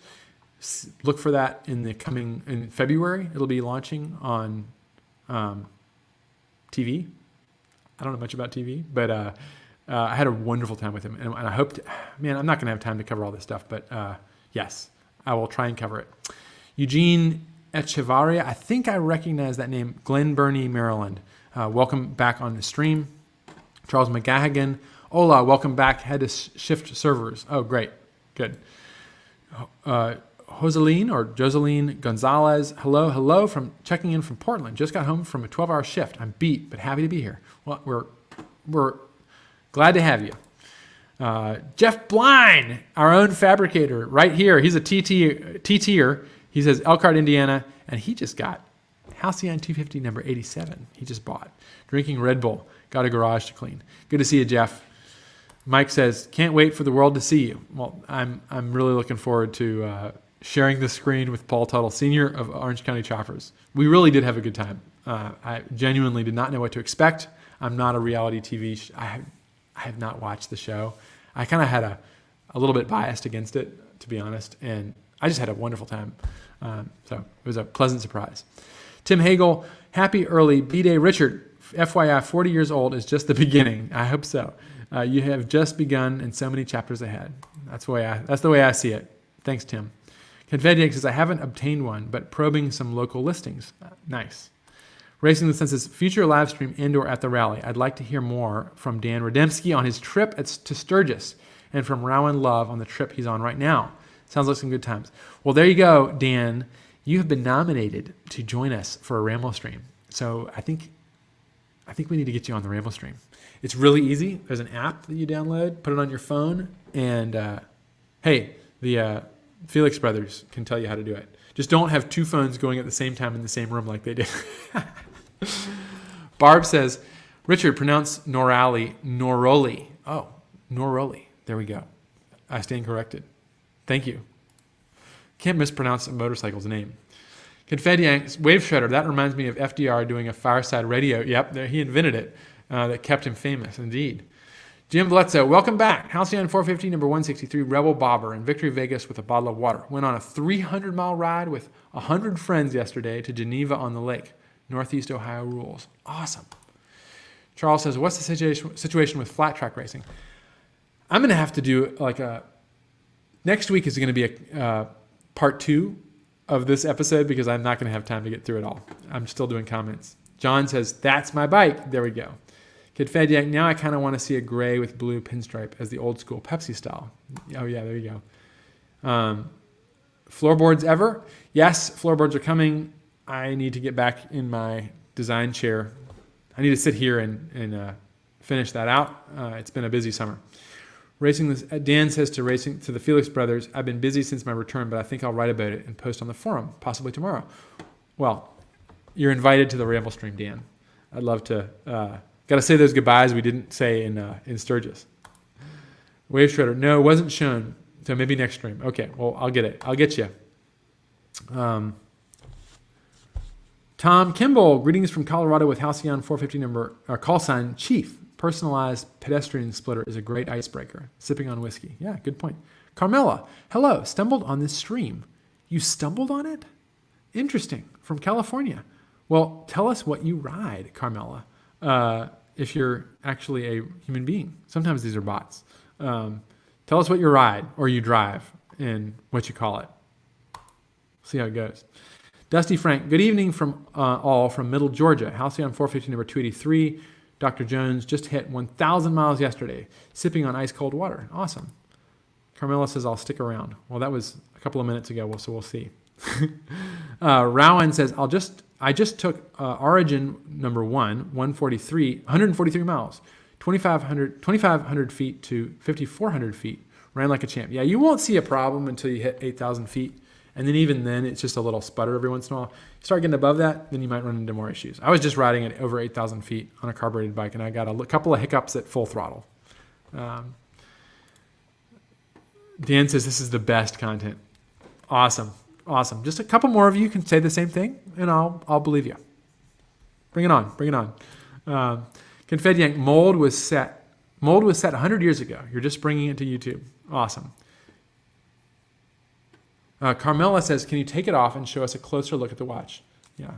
Look for that in February. It'll be launching on TV. I don't know much about TV, but I had a wonderful time with him. And I hope I'm not going to have time to cover all this stuff, but yes, I will try and cover it. Eugene Echevarria, I think I recognize that name. Glen Burnie, Maryland. Welcome back on the stream. Charles McGahagan. Hola, welcome back. Had to shift servers. Oh, great. Good. Joseline Gonzalez. Hello from checking in from Portland. Just got home from a 12-hour shift. I'm beat, but happy to be here. Well, we're glad to have you. Jeff Bline, our own fabricator, right here. He's a TTer. He says Elkhart, Indiana, and he just got Halcyon 250 number 87. He just bought. Drinking Red Bull. Got a garage to clean. Good to see you, Jeff. Mike says, can't wait for the world to see you. Well, I'm really looking forward to sharing the screen with Paul Tuttle Sr. of Orange County Choppers. We really did have a good time. I genuinely did not know what to expect. I'm not a reality TV. I have not watched the show. I kind of had a little bit biased against it, to be honest, and I just had a wonderful time. So it was a pleasant surprise. Tim Hagel, happy early B-Day. Richard, FYI, 40 years old is just the beginning. I hope so. You have just begun and so many chapters ahead. That's the way I see it. Thanks, Tim. Confetti says, I haven't obtained one, but probing some local listings. Nice. Racing the Census, future live stream and/or at the rally. I'd like to hear more from Dan Rademski on his trip to Sturgis and from Rowan Love on the trip he's on right now. Sounds like some good times. Well, there you go, Dan. You have been nominated to join us for a Ramblestream. So I think we need to get you on the Ramblestream. It's really easy. There's an app that you download, put it on your phone, and the Felix brothers can tell you how to do it. Just don't have two phones going at the same time in the same room like they did. Barb says, Richard, pronounce Noroli. Oh, Noroli. There we go. I stand corrected. Thank you. Can't mispronounce a motorcycle's name. Confetti Yanks, Wave Shredder. That reminds me of FDR doing a fireside radio. Yep, he invented it. That kept him famous, indeed. Jim Bledsoe, welcome back. Halcyon 450, number 163, Rebel Bobber in Victory, Vegas with a bottle of water. Went on a 300-mile ride with 100 friends yesterday to Geneva on the lake. Northeast Ohio rules. Awesome. Charles says, what's the situation with flat track racing? I'm going to have to do next week is going to be a part 2 of this episode because I'm not going to have time to get through it all. I'm still doing comments. John says, that's my bike. There we go. Kid Fedyak, now I kind of want to see a gray with blue pinstripe as the old school Pepsi style. Oh yeah, there you go. Floorboards ever? Yes, floorboards are coming. I need to get back in my design chair. I need to sit here and finish that out. It's been a busy summer. Racing this, Dan says to the Felix brothers, I've been busy since my return, but I think I'll write about it and post on the forum, possibly tomorrow. Well, you're invited to the Ramblestream, Dan. I'd love to. Got to say those goodbyes we didn't say in Sturgis. Wave Shredder, no, it wasn't shown. So maybe next stream. Okay, well, I'll get it. I'll get you. Tom Kimball, greetings from Colorado with Halcyon 450 number, call sign Chief. Personalized pedestrian splitter is a great icebreaker. Sipping on whiskey. Yeah, good point. Carmela, hello. Stumbled on this stream. You stumbled on it? Interesting. From California. Well, tell us what you ride, Carmela. If you're actually a human being. Sometimes these are bots. Tell us what you ride or you drive and what you call it. See how it goes. Dusty Frank, good evening from all from Middle Georgia. Halcyon 450 number 283. Dr. Jones just hit 1,000 miles yesterday, sipping on ice cold water. Awesome. Carmela says, I'll stick around. Well, that was a couple of minutes ago, so we'll see. Rowan says, I just took Origin number 143 miles, 2,500 feet to 5,400 feet. Ran like a champ. Yeah, you won't see a problem until you hit 8,000 feet. And then even then, it's just a little sputter every once in a while. You start getting above that, then you might run into more issues. I was just riding at over 8,000 feet on a carbureted bike, and I got a couple of hiccups at full throttle. Dan says this is the best content. Awesome. Just a couple more of you can say the same thing, and I'll believe you. Bring it on. Confetti Yank, mold was set 100 years ago. You're just bringing it to YouTube. Awesome. Carmela says, can you take it off and show us a closer look at the watch? Yeah.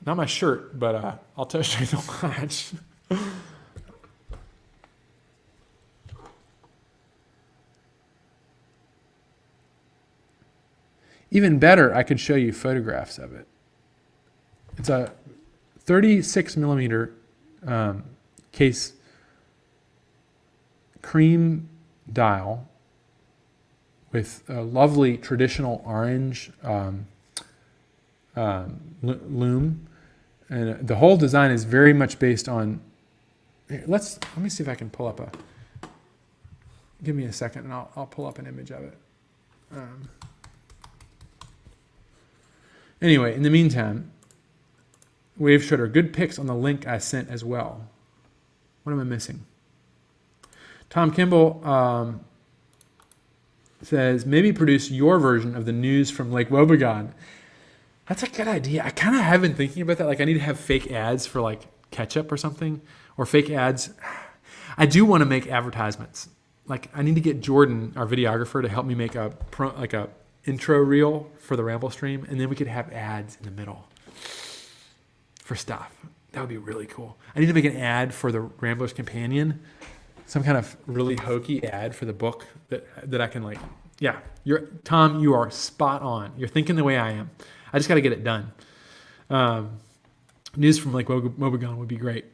Not my shirt, but I'll show you the watch. Even better, I could show you photographs of it. It's a 36 millimeter case cream dial with a lovely traditional orange loom. And the whole design is very much based on, let me see if I can pull up give me a second and I'll pull up an image of it. Anyway, in the meantime, Wave Shredder, good pics on the link I sent as well. What am I missing? Tom Kimball says, maybe produce your version of the news from Lake Wobegon. That's a good idea. I kind of have been thinking about that. Like I need to have fake ads for like ketchup or something, or fake ads. I do want to make advertisements. Like I need to get Jordan, our videographer, to help me make a intro reel for the Ramblestream, and then we could have ads in the middle for stuff. That would be really cool. I need to make an ad for the Rambler's Companion, some kind of really hokey ad for the book that I can like. Yeah, Tom, you are spot on. You're thinking the way I am. I just got to get it done. News from Lake Wobegon would be great.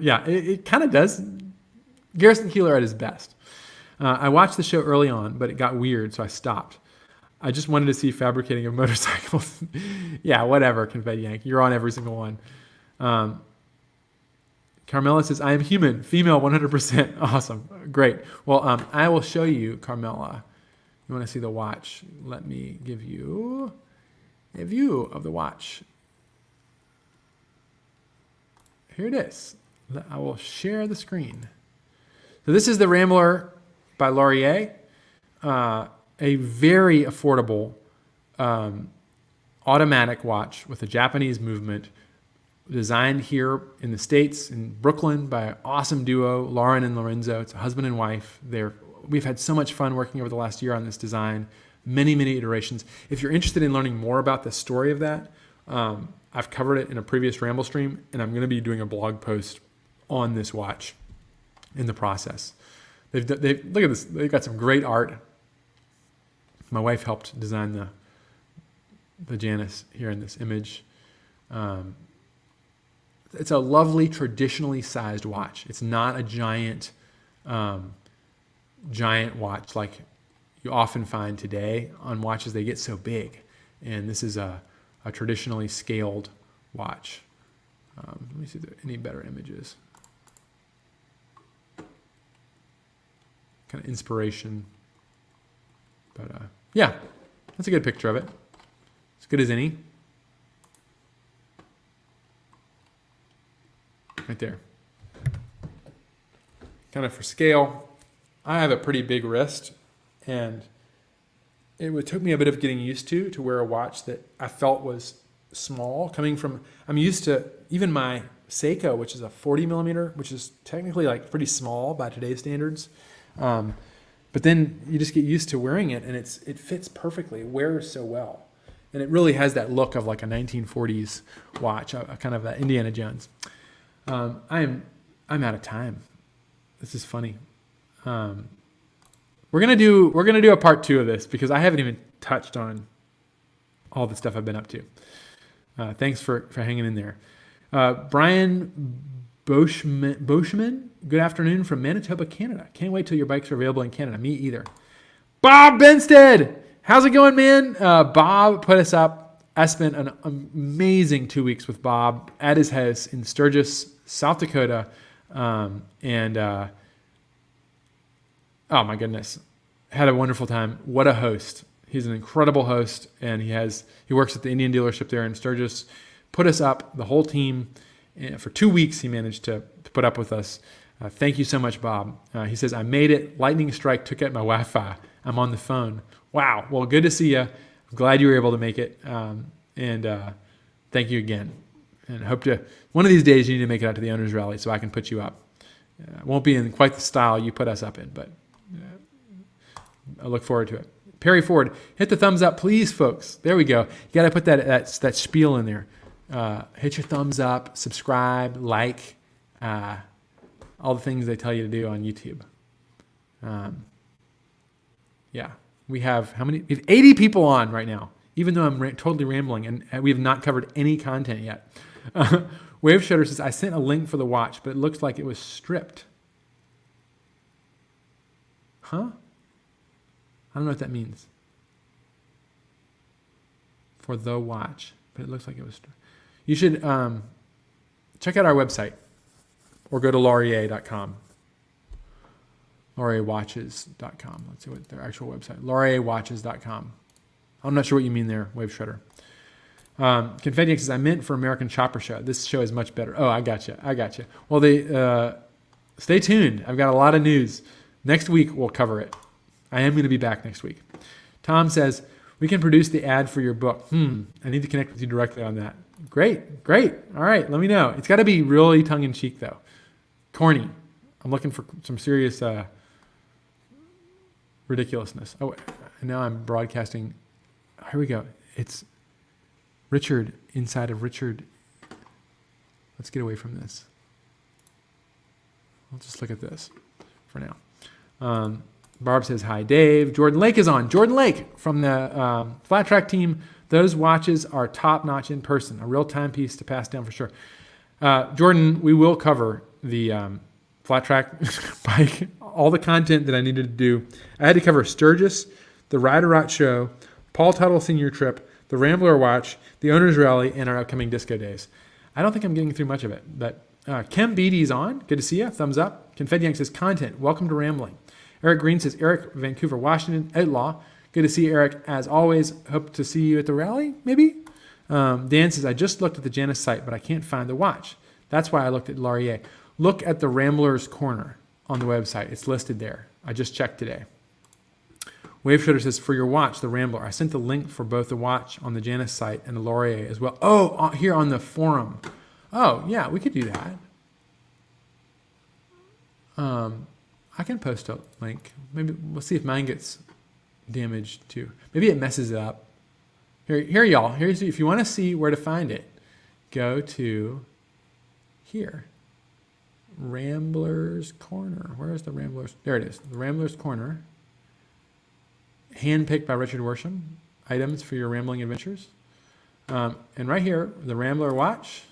Yeah, it kind of does. Garrison Keillor at his best. I watched the show early on, but it got weird, so I stopped. I just wanted to see fabricating of motorcycles. Yeah, whatever, Confetti Yank. You're on every single one. Carmela says, I am human, female 100%. Awesome. Great. Well, I will show you, Carmela, You want to see the watch? Let me give you a view of the watch. Here it is. I will share the screen. So this is the Rambler by Laurier, a very affordable automatic watch with a Japanese movement, designed here in the States, in Brooklyn, by an awesome duo, Lauren and Lorenzo. It's a husband and wife. We've had so much fun working over the last year on this design, many, many iterations. If you're interested in learning more about the story of that, I've covered it in a previous Ramblestream, and I'm going to be doing a blog post on this watch in the process. Look at this. They've got some great art. My wife helped design the Janus here in this image. It's a lovely, traditionally sized watch. It's not a giant watch like you often find today on watches. They get so big, and this is a traditionally scaled watch. Let me see if there are any better images. Kind of inspiration. But yeah, that's a good picture of it. As good as any. Right there. Kind of for scale. I have a pretty big wrist, and it took me a bit of getting used to wear a watch that I felt was small. I'm used to even my Seiko, which is a 40 millimeter, which is technically like pretty small by today's standards. But then you just get used to wearing it, and it fits perfectly. It wears so well. And it really has that look of like a 1940s watch, kind of Indiana Jones. I'm out of time. This is funny. We're gonna do a part 2 of this because I haven't even touched on all the stuff I've been up to. Thanks for hanging in there. Brian Boschman, good afternoon from Manitoba, Canada. Can't wait till your bikes are available in Canada. Me either. Bob Benstead, how's it going, man? Bob put us up. I spent an amazing 2 weeks with Bob at his house in Sturgis, South Dakota. Oh my goodness, had a wonderful time. What a host. He's an incredible host, and he works at the Indian dealership there in Sturgis. Put us up, the whole team. For 2 weeks, he managed to put up with us. Thank you so much, Bob. He says, I made it. Lightning strike took out my Wi-Fi. I'm on the phone. Wow. Well, good to see you. I'm glad you were able to make it. And thank you again. And hope one of these days you need to make it out to the Owners Rally so I can put you up. It won't be in quite the style you put us up in, but I look forward to it. Perry Ford, hit the thumbs up, please, folks. There we go. You got to put that spiel in there. Hit your thumbs up, subscribe, like, all the things they tell you to do on YouTube. Yeah, we have how many? We have 80 people on right now, even though I'm totally rambling, and we have not covered any content yet. Wave Shutter says, I sent a link for the watch, but it looks like it was stripped. Huh? I don't know what that means. For the watch, but it looks like it was stripped. You should check out our website or go to laurier.com. laurierwatches.com. Let's see what their actual website. laurierwatches.com. I'm not sure what you mean there, Wave Shredder. Confetti says, I meant for American Chopper Show. This show is much better. Oh, I got you. Well, stay tuned. I've got a lot of news. Next week, we'll cover it. I am going to be back next week. Tom says, we can produce the ad for your book. I need to connect with you directly on that. Great. All right, let me know. It's got to be really tongue-in-cheek, though. Corny. I'm looking for some serious ridiculousness. Oh, and now I'm broadcasting. Here we go. It's Richard inside of Richard. Let's get away from this. I'll just look at this for now. Barb says, hi, Dave. Jordan Lake is on. Jordan Lake from the Flat Track team. Those watches are top-notch in person. A real timepiece to pass down for sure. Jordan, we will cover the Flat Track bike, all the content that I needed to do. I had to cover Sturgis, the Ride a Rot show, Paul Tuttle senior trip, the Rambler watch, the Owners Rally, and our upcoming disco days. I don't think I'm getting through much of it, but Kem Beatty's on. Good to see you. Thumbs up. Confetti Yank says, content. Welcome to Rambling. Eric Green says, Eric, Vancouver, Washington, outlaw. Good to see you, Eric. As always, hope to see you at the rally, maybe? Dan says, I just looked at the Janus site, but I can't find the watch. That's why I looked at Laurier. Look at the Rambler's Corner on the website. It's listed there. I just checked today. Wave Shredder says, for your watch, the Rambler. I sent the link for both the watch on the Janus site and the Laurier as well. Oh, here on the forum. Oh, yeah, we could do that. I can post a link. Maybe we'll see if mine gets damaged too. Maybe it messes it up. Here, y'all. Here's if you want to see where to find it, go to here. Rambler's Corner. Where is the Rambler's? There it is. The Rambler's Corner. Handpicked by Richard Worsham. Items for your rambling adventures. And right here, the Rambler watch.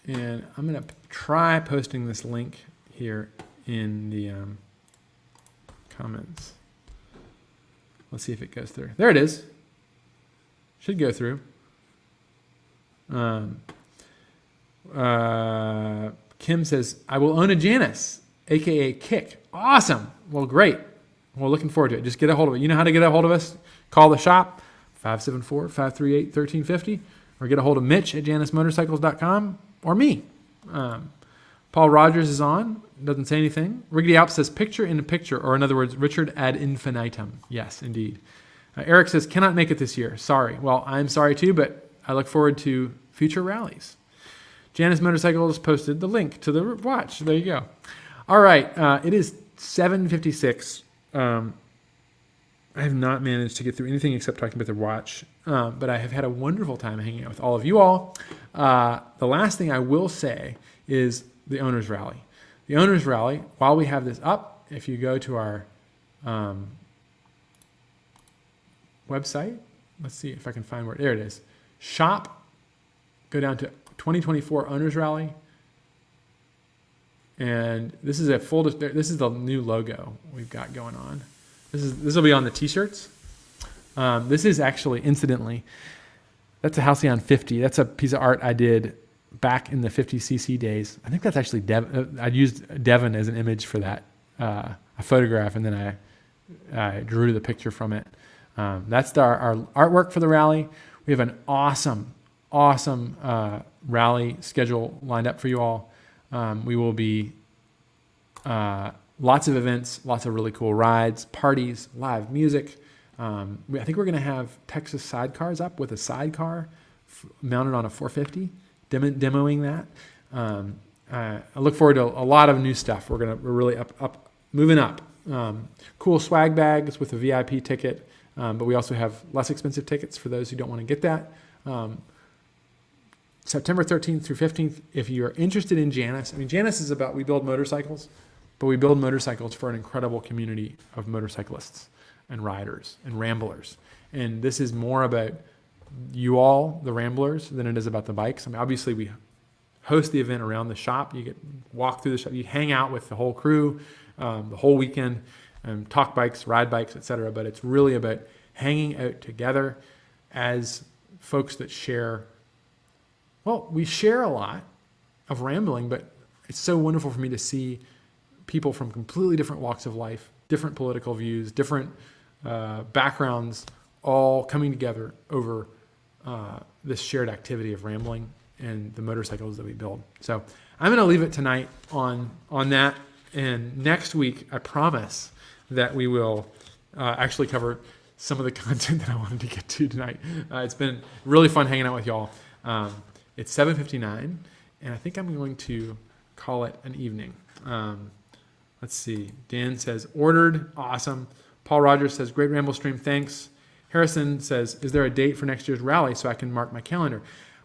And I'm going to try posting this link here in the comments. Let's see if it goes through. There it is. Should go through. Kim says, I will own a Janus, a.k.a. Kick. Awesome. Well, great. Well, looking forward to it. Just get a hold of it. You know how to get a hold of us? Call the shop, 574-538-1350, or get a hold of Mitch at janusmotorcycles.com, or me. Paul Rogers is on. Doesn't say anything. Riggedy Alp says, picture in a picture, or in other words, Richard ad infinitum. Yes, indeed. Eric says, cannot make it this year. Sorry. Well, I'm sorry too, but I look forward to future rallies. Janus Motorcycles posted the link to the watch. There you go. All right. It is 7:56. I have not managed to get through anything except talking about the watch, but I have had a wonderful time hanging out with all of you all. The last thing I will say is the Owners Rally. The Owners Rally, while we have this up, if you go to our website, let's see if I can find where, there it is. Shop, go down to 2024 Owners Rally. And this is this is the new logo we've got going on. This will be on the t-shirts. This is actually, incidentally, that's a Halcyon 50. That's a piece of art I did back in the 50cc days. I think that's actually I used Devon as an image for that, a photograph, and then I drew the picture from it. That's our artwork for the rally. We have an awesome rally schedule lined up for you all. We will be lots of events, lots of really cool rides, parties, live music. I think we're going to have Texas sidecars up with a sidecar mounted on a 450, demoing that. I look forward to a lot of new stuff. We're really moving up. Cool swag bags with a VIP ticket, but we also have less expensive tickets for those who don't want to get that. September 13th through 15th, if you're interested in Janus, Janus is about, we build motorcycles, but we build motorcycles for an incredible community of motorcyclists and riders and ramblers. And this is more about you all, the ramblers, than it is about the bikes. Obviously we host the event around the shop. You get walk through the shop, you hang out with the whole crew, the whole weekend, talk bikes, ride bikes, etc. But it's really about hanging out together as folks that share. Well, we share a lot of rambling, but it's so wonderful for me to see people from completely different walks of life, different political views, different backgrounds, all coming together over this shared activity of rambling and the motorcycles that we build. So I'm going to leave it tonight on that. And next week, I promise that we will actually cover some of the content that I wanted to get to tonight. It's been really fun hanging out with y'all. It's 7:59, and I think I'm going to call it an evening. Let's see. Dan says, ordered. Awesome. Paul Rogers says, great Ramblestream. Thanks. Harrison says, is there a date for next year's rally so I can mark my calendar?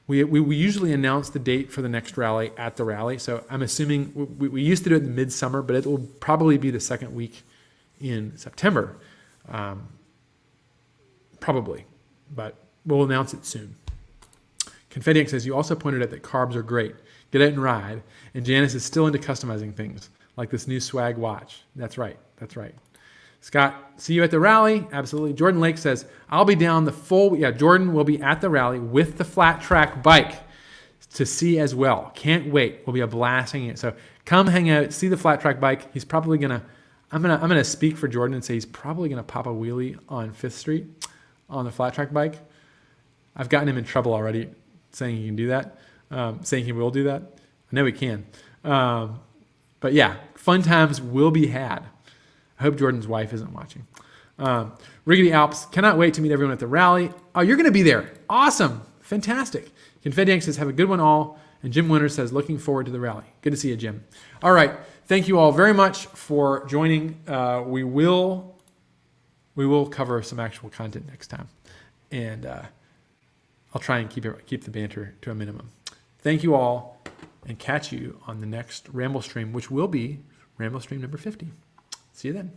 We usually announce the date for the next rally at the rally. So I'm assuming we used to do it in midsummer, but it will probably be the second week in September. Probably, but we'll announce it soon. Confetti says, you also pointed out that carbs are great. Get out and ride. And Janus is still into customizing things, like this new swag watch. That's right. Scott, see you at the rally. Absolutely. Jordan Lake says, I'll be down Jordan will be at the rally with the flat track bike. to see as well. Can't wait. We'll be a blast hanging out. So come hang out, see the flat track bike. He's probably gonna, I'm gonna speak for Jordan and say he's probably gonna pop a wheelie on 5th Street on the flat track bike. I've gotten him in trouble already saying he can do that, saying he will do that. I know he can. But yeah, fun times will be had. I hope Jordan's wife isn't watching. Riggedy Alps, cannot wait to meet everyone at the rally. Oh, you're going to be there. Awesome. Fantastic. Confetti Yank says, have a good one all. And Jim Winter says, looking forward to the rally. Good to see you, Jim. All right. Thank you all very much for joining. We will cover some actual content next time. And I'll try and keep the banter to a minimum. Thank you all, and catch you on the next Ramblestream, which will be Ramblestream number 50. See you then.